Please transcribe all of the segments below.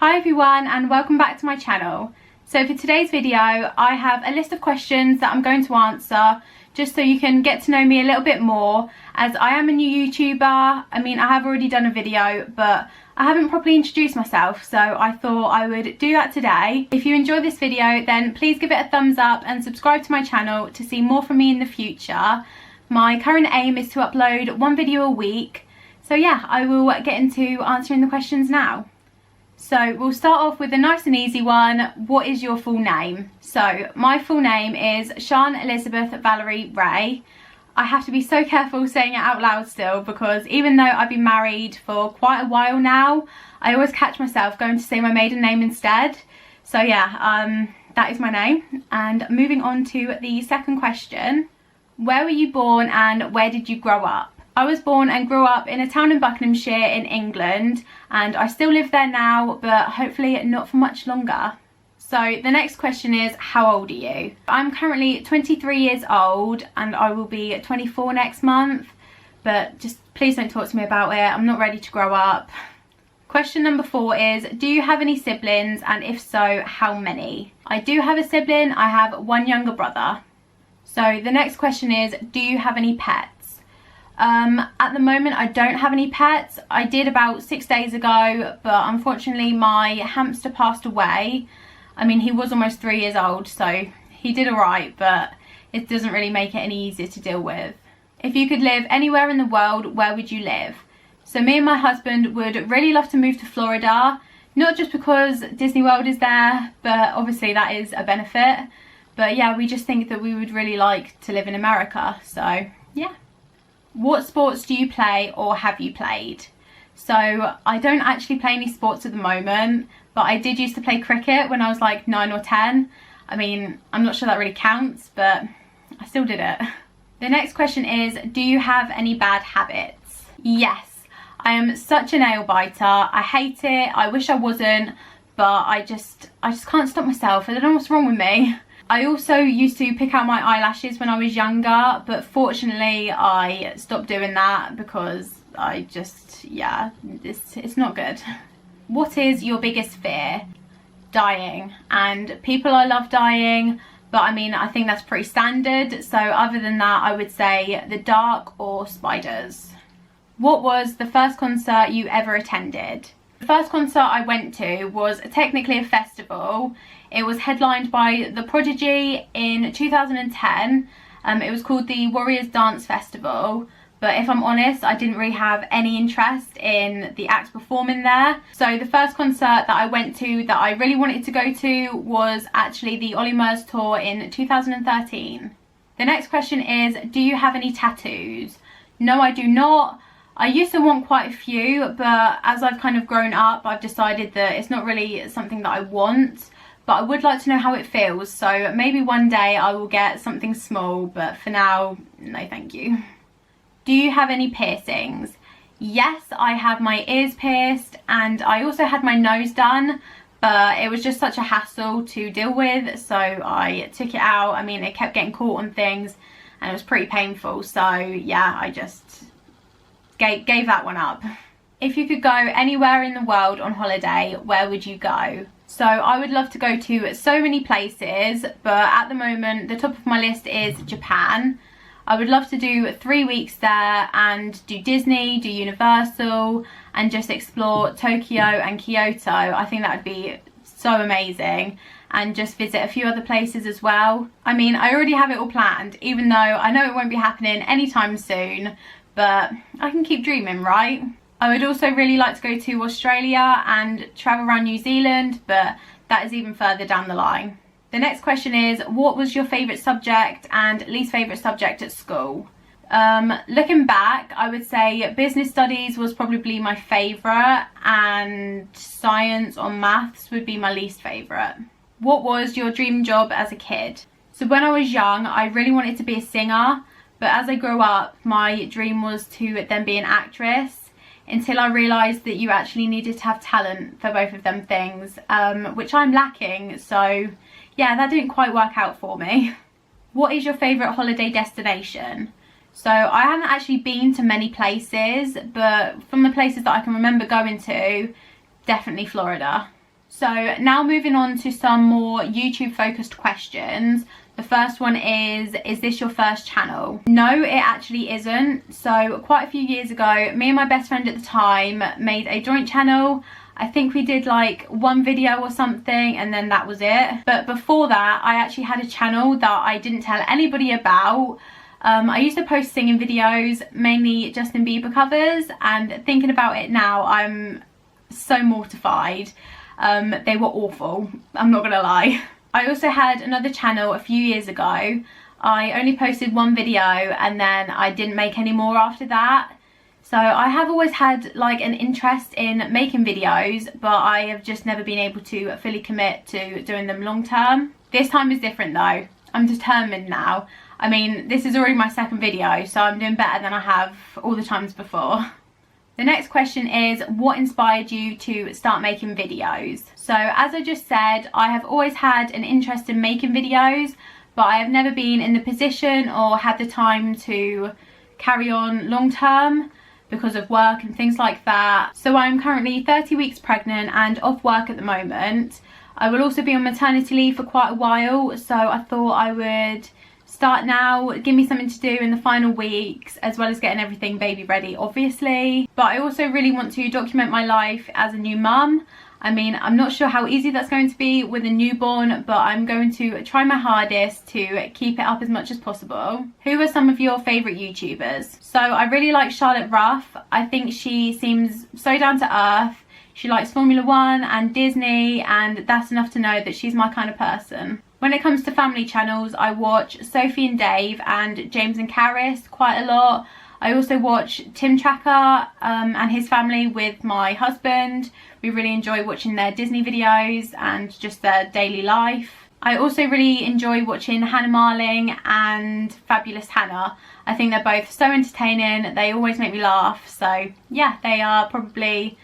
Hi everyone and welcome back to my channel. So for today's video I have a list of questions that I'm going to answer just so you can get to know me a little bit more, as I am a new YouTuber. I mean, I have already done a video but I haven't properly introduced myself, so I thought I would do that today. If you enjoy this video then please give it a thumbs up and subscribe to my channel to see more from me in the future. My current aim is to upload one video a week, so yeah, I will get into answering the questions now. So we'll start off with a nice and easy one. What is your full name? So my full name is Sian Elizabeth Valerie Ray. I have to be so careful saying it out loud still, because even though I've been married for quite a while now, I always catch myself going to say my maiden name instead. So yeah, that is my name. And moving on to the second question. Where were you born and where did you grow up? I was born and grew up in a town in Buckinghamshire in England, and I still live there now, but hopefully not for much longer. So the next question is, how old are you? I'm currently 23 years old and I will be 24 next month, but just please don't talk to me about it. I'm not ready to grow up. Question number 4 is, do you have any siblings, and if so, how many? I do have a sibling. I have one younger brother. So the next question is, do you have any pets? At the moment I don't have any pets. I did about 6 days ago, but unfortunately my hamster passed away. I mean, he was almost 3 years old, so he did alright, but it doesn't really make it any easier to deal with. If you could live anywhere in the world, where would you live? So me and my husband would really love to move to Florida, not just because Disney World is there, but obviously that is a benefit. But yeah, we just think that we would really like to live in America, so yeah. What sports do you play or have you played? So I don't actually play any sports at the moment, but I did used to play cricket when I was like 9 or 10. I mean, I'm not sure that really counts, but I still did it. The next question is, do you have any bad habits? Yes, I am such a nail biter. I hate it. I wish I wasn't, but I just can't stop myself. I don't know what's wrong with me. I also used to pick out my eyelashes when I was younger, but fortunately I stopped doing that because I just, yeah, it's not good. What is your biggest fear? Dying. And people I love dying, but I mean, I think that's pretty standard. So other than that, I would say the dark or spiders. What was the first concert you ever attended? The first concert I went to was technically a festival. It was headlined by The Prodigy in 2010. It was called the Warriors Dance Festival. But if I'm honest, I didn't really have any interest in the acts performing there. So the first concert that I went to that I really wanted to go to was actually the Ollie Murs tour in 2013. The next question is, do you have any tattoos? No, I do not. I used to want quite a few, but as I've kind of grown up, I've decided that it's not really something that I want. But I would like to know how it feels, so maybe one day I will get something small, but for now, no thank you. Do you have any piercings? Yes, I have my ears pierced, and I also had my nose done, but it was just such a hassle to deal with, so I took it out. I mean, it kept getting caught on things and it was pretty painful, so yeah, I just gave that one up. If you could go anywhere in the world on holiday, where would you go? So I would love to go to so many places, but at the moment the top of my list is Japan. I would love to do 3 weeks there and do Disney, do Universal, and just explore Tokyo and Kyoto. I think that would be so amazing, and just visit a few other places as well. I mean, I already have it all planned, even though I know it won't be happening anytime soon, but I can keep dreaming, right? I would also really like to go to Australia and travel around New Zealand, but that is even further down the line. The next question is, what was your favourite subject and least favourite subject at school? Looking back, I would say business studies was probably my favourite, and science or maths would be my least favourite. What was your dream job as a kid? So when I was young, I really wanted to be a singer, but as I grew up, my dream was to then be an actress, until I realised that you actually needed to have talent for both of them things, which I'm lacking, so yeah, that didn't quite work out for me. What is your favourite holiday destination? So I haven't actually been to many places, but from the places that I can remember going to, definitely Florida. So now moving on to some more YouTube focused questions. The first one is this your first channel? No, it actually isn't. So quite a few years ago, me and my best friend at the time made a joint channel. I think we did like one video or something, and then that was it. But before that, I actually had a channel that I didn't tell anybody about. I used to post singing videos, mainly Justin Bieber covers, and thinking about it now, I'm so mortified. They were awful, I'm not gonna lie. I also had another channel a few years ago. I only posted one video and then I didn't make any more after that. So I have always had like an interest in making videos, but I have just never been able to fully commit to doing them long term. This time is different though. I'm determined now. I mean, this is already my second video, so I'm doing better than I have all the times before. The next question is, what inspired you to start making videos? So as I just said, I have always had an interest in making videos, but I have never been in the position or had the time to carry on long term because of work and things like that. So I'm currently 30 weeks pregnant and off work at the moment. I will also be on maternity leave for quite a while, so I thought I would start now, give me something to do in the final weeks, as well as getting everything baby ready, obviously. But I also really want to document my life as a new mum. I mean, I'm not sure how easy that's going to be with a newborn, but I'm going to try my hardest to keep it up as much as possible. Who are some of your favourite YouTubers? So I really like Charlotte Ruff. I think she seems so down to earth. She likes Formula 1 and Disney, and that's enough to know that she's my kind of person. When it comes to family channels, I watch Sophie and Dave and James and Karis quite a lot. I also watch Tim Tracker and his family with my husband. We really enjoy watching their Disney videos and just their daily life. I also really enjoy watching Hannah Marling and Fabulous Hannah. I think they're both so entertaining. They always make me laugh. So yeah, they are probably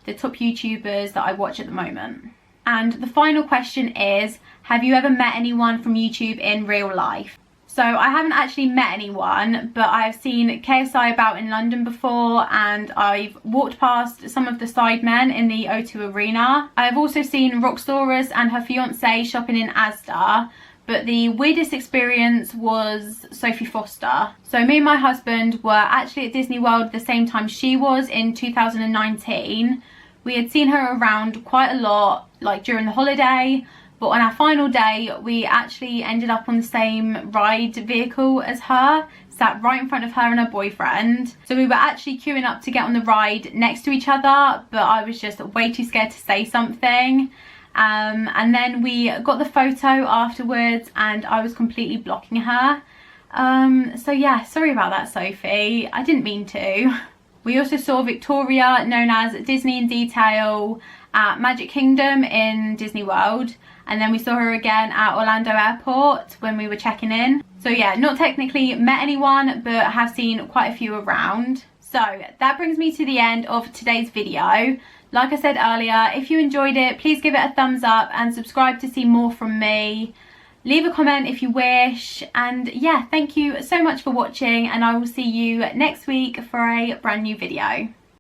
the top YouTubers that I watch at the moment. And the final question is, have you ever met anyone from YouTube in real life? So I haven't actually met anyone, but I have seen KSI about in London before, and I've walked past some of the sidemen in the O2 Arena. I've also seen Roxdoris and her fiance shopping in Asda, but the weirdest experience was Sophie Foster. So me and my husband were actually at Disney World the same time she was in 2019. We had seen her around quite a lot, like during the holiday, but on our final day, we actually ended up on the same ride vehicle as her, sat right in front of her and her boyfriend. So we were actually queuing up to get on the ride next to each other, but I was just way too scared to say something. And then we got the photo afterwards and I was completely blocking her. So yeah, sorry about that, Sophie. I didn't mean to. We also saw Victoria, known as Disney in Detail, at Magic Kingdom in Disney World, and then we saw her again at Orlando Airport when we were checking in. So yeah, not technically met anyone, but have seen quite a few around. So that brings me to the end of today's video. Like I said earlier, if you enjoyed it, please give it a thumbs up and subscribe to see more from me. Leave a comment if you wish, and yeah, thank you so much for watching, and I will see you next week for a brand new video.